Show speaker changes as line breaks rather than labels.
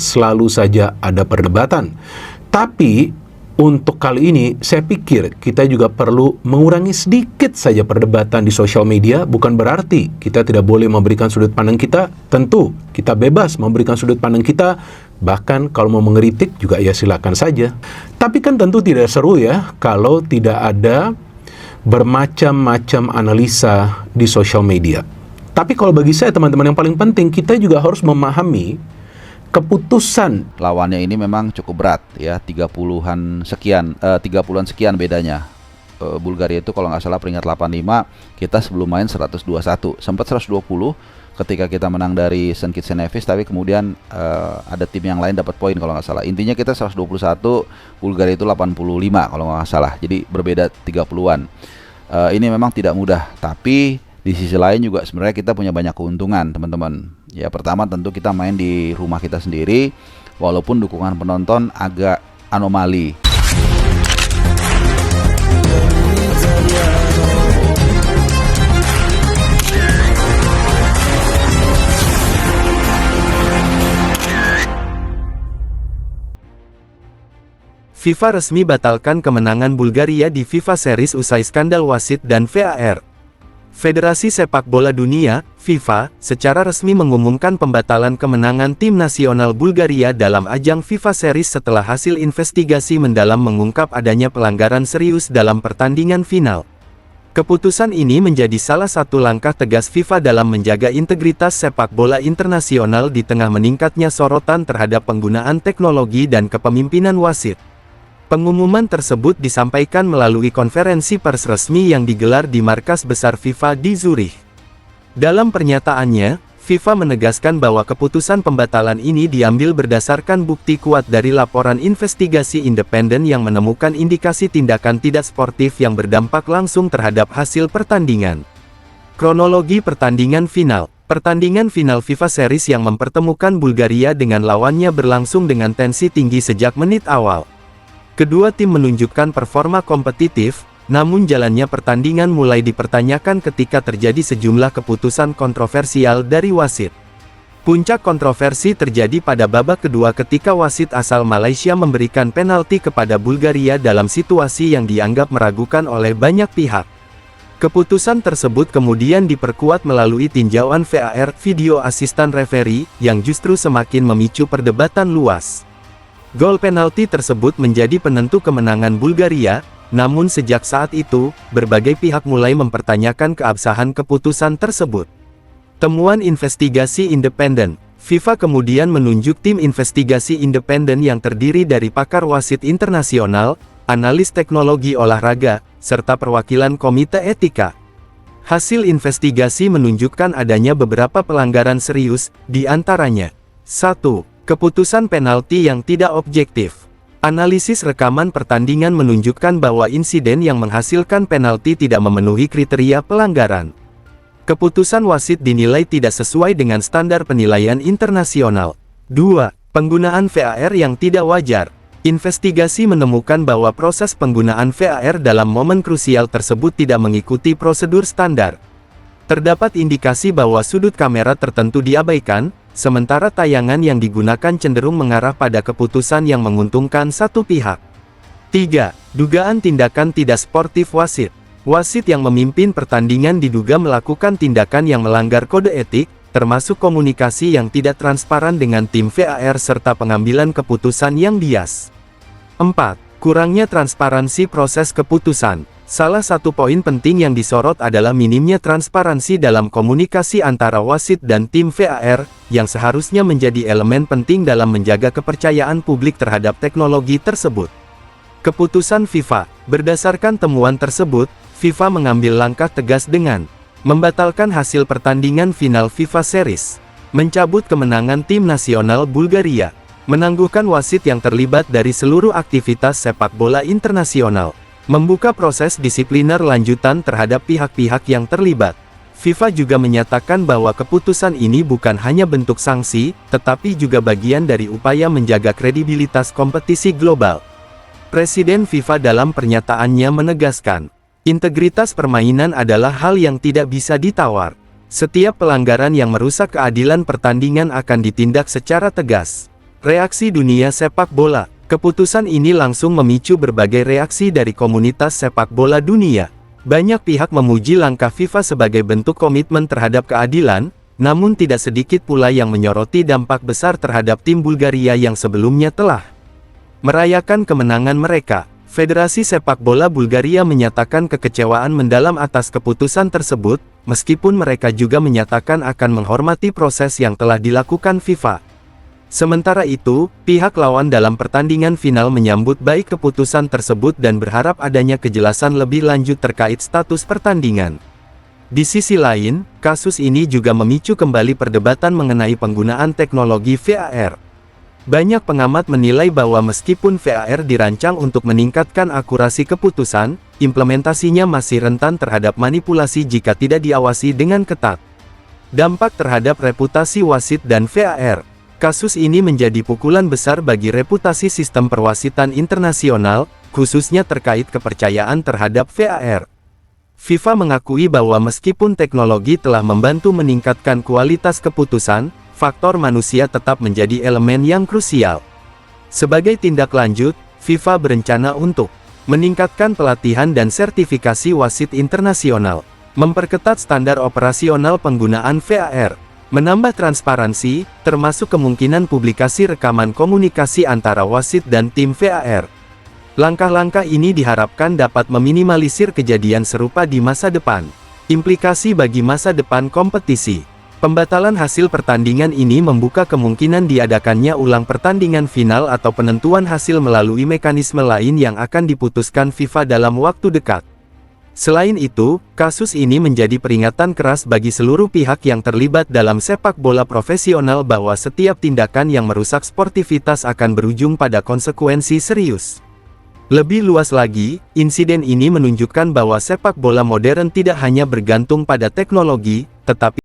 selalu saja ada perdebatan. Tapi untuk kali ini saya pikir kita juga perlu mengurangi sedikit saja perdebatan di sosial media. Bukan berarti kita tidak boleh memberikan sudut pandang kita. Tentu kita bebas memberikan sudut pandang kita. Bahkan kalau mau mengkritik juga ya silakan saja. Tapi kan tentu tidak seru ya kalau tidak ada bermacam-macam analisa di sosial media. Tapi kalau bagi saya teman-teman yang paling penting, kita juga harus memahami keputusan
lawannya ini memang cukup berat ya, 30-an sekian bedanya. Bulgaria itu kalau nggak salah peringkat 85, kita sebelum main 121, sempat 120 ketika kita menang dari St. Kitts and Nevis, tapi kemudian ada tim yang lain dapat poin kalau nggak salah. Intinya kita 121, Bulgaria itu 85 kalau nggak salah, jadi berbeda 30-an. Ini memang tidak mudah, tapi di sisi lain juga sebenarnya kita punya banyak keuntungan teman-teman. Ya pertama tentu kita main di rumah kita sendiri, walaupun dukungan penonton agak anomali.
FIFA resmi batalkan kemenangan Bulgaria di FIFA Series usai skandal wasit dan VAR. Federasi Sepak Bola Dunia, FIFA, secara resmi mengumumkan pembatalan kemenangan tim nasional Bulgaria dalam ajang FIFA Series setelah hasil investigasi mendalam mengungkap adanya pelanggaran serius dalam pertandingan final. Keputusan ini menjadi salah satu langkah tegas FIFA dalam menjaga integritas sepak bola internasional di tengah meningkatnya sorotan terhadap penggunaan teknologi dan kepemimpinan wasit. Pengumuman tersebut disampaikan melalui konferensi pers resmi yang digelar di markas besar FIFA di Zurich. Dalam pernyataannya, FIFA menegaskan bahwa keputusan pembatalan ini diambil berdasarkan bukti kuat dari laporan investigasi independen yang menemukan indikasi tindakan tidak sportif yang berdampak langsung terhadap hasil pertandingan. Kronologi pertandingan final. Pertandingan final FIFA Series yang mempertemukan Bulgaria dengan lawannya berlangsung dengan tensi tinggi sejak menit awal. Kedua tim menunjukkan performa kompetitif, namun jalannya pertandingan mulai dipertanyakan ketika terjadi sejumlah keputusan kontroversial dari wasit. Puncak kontroversi terjadi pada babak kedua ketika wasit asal Malaysia memberikan penalti kepada Bulgaria dalam situasi yang dianggap meragukan oleh banyak pihak. Keputusan tersebut kemudian diperkuat melalui tinjauan VAR (Video Assistant Referee) yang justru semakin memicu perdebatan luas. Gol penalti tersebut menjadi penentu kemenangan Bulgaria, namun sejak saat itu, berbagai pihak mulai mempertanyakan keabsahan keputusan tersebut. Temuan investigasi independen. FIFA kemudian menunjuk tim investigasi independen yang terdiri dari pakar wasit internasional, analis teknologi olahraga, serta perwakilan komite etika. Hasil investigasi menunjukkan adanya beberapa pelanggaran serius, di antaranya 1. Keputusan penalti yang tidak objektif. Analisis rekaman pertandingan menunjukkan bahwa insiden yang menghasilkan penalti tidak memenuhi kriteria pelanggaran. Keputusan wasit dinilai tidak sesuai dengan standar penilaian internasional. 2. Penggunaan VAR yang tidak wajar. Investigasi menemukan bahwa proses penggunaan VAR dalam momen krusial tersebut tidak mengikuti prosedur standar. Terdapat indikasi bahwa sudut kamera tertentu diabaikan, sementara tayangan yang digunakan cenderung mengarah pada keputusan yang menguntungkan satu pihak. 3. Dugaan tindakan tidak sportif wasit. Wasit yang memimpin pertandingan diduga melakukan tindakan yang melanggar kode etik, termasuk komunikasi yang tidak transparan dengan tim VAR serta pengambilan keputusan yang bias. 4. Kurangnya transparansi proses keputusan. Salah satu poin penting yang disorot adalah minimnya transparansi dalam komunikasi antara wasit dan tim VAR, yang seharusnya menjadi elemen penting dalam menjaga kepercayaan publik terhadap teknologi tersebut. Keputusan FIFA. Berdasarkan temuan tersebut, FIFA mengambil langkah tegas dengan membatalkan hasil pertandingan final FIFA Series, mencabut kemenangan tim nasional Bulgaria, menangguhkan wasit yang terlibat dari seluruh aktivitas sepak bola internasional, membuka proses disipliner lanjutan terhadap pihak-pihak yang terlibat. FIFA juga menyatakan bahwa keputusan ini bukan hanya bentuk sanksi, tetapi juga bagian dari upaya menjaga kredibilitas kompetisi global. Presiden FIFA dalam pernyataannya menegaskan, integritas permainan adalah hal yang tidak bisa ditawar. Setiap pelanggaran yang merusak keadilan pertandingan akan ditindak secara tegas. Reaksi dunia sepak bola. Keputusan ini langsung memicu berbagai reaksi dari komunitas sepak bola dunia. Banyak pihak memuji langkah FIFA sebagai bentuk komitmen terhadap keadilan, namun tidak sedikit pula yang menyoroti dampak besar terhadap tim Bulgaria yang sebelumnya telah merayakan kemenangan mereka. Federasi Sepak Bola Bulgaria menyatakan kekecewaan mendalam atas keputusan tersebut, meskipun mereka juga menyatakan akan menghormati proses yang telah dilakukan FIFA. Sementara itu, pihak lawan dalam pertandingan final menyambut baik keputusan tersebut dan berharap adanya kejelasan lebih lanjut terkait status pertandingan. Di sisi lain, kasus ini juga memicu kembali perdebatan mengenai penggunaan teknologi VAR. Banyak pengamat menilai bahwa meskipun VAR dirancang untuk meningkatkan akurasi keputusan, implementasinya masih rentan terhadap manipulasi jika tidak diawasi dengan ketat. Dampak terhadap reputasi wasit dan VAR. Kasus ini menjadi pukulan besar bagi reputasi sistem perwasitan internasional, khususnya terkait kepercayaan terhadap VAR. FIFA mengakui bahwa meskipun teknologi telah membantu meningkatkan kualitas keputusan, faktor manusia tetap menjadi elemen yang krusial. Sebagai tindak lanjut, FIFA berencana untuk meningkatkan pelatihan dan sertifikasi wasit internasional, memperketat standar operasional penggunaan VAR, menambah transparansi, termasuk kemungkinan publikasi rekaman komunikasi antara wasit dan tim VAR. Langkah-langkah ini diharapkan dapat meminimalisir kejadian serupa di masa depan. Implikasi bagi masa depan kompetisi. Pembatalan hasil pertandingan ini membuka kemungkinan diadakannya ulang pertandingan final atau penentuan hasil melalui mekanisme lain yang akan diputuskan FIFA dalam waktu dekat. Selain itu, kasus ini menjadi peringatan keras bagi seluruh pihak yang terlibat dalam sepak bola profesional bahwa setiap tindakan yang merusak sportivitas akan berujung pada konsekuensi serius. Lebih luas lagi, insiden ini menunjukkan bahwa sepak bola modern tidak hanya bergantung pada teknologi, tetapi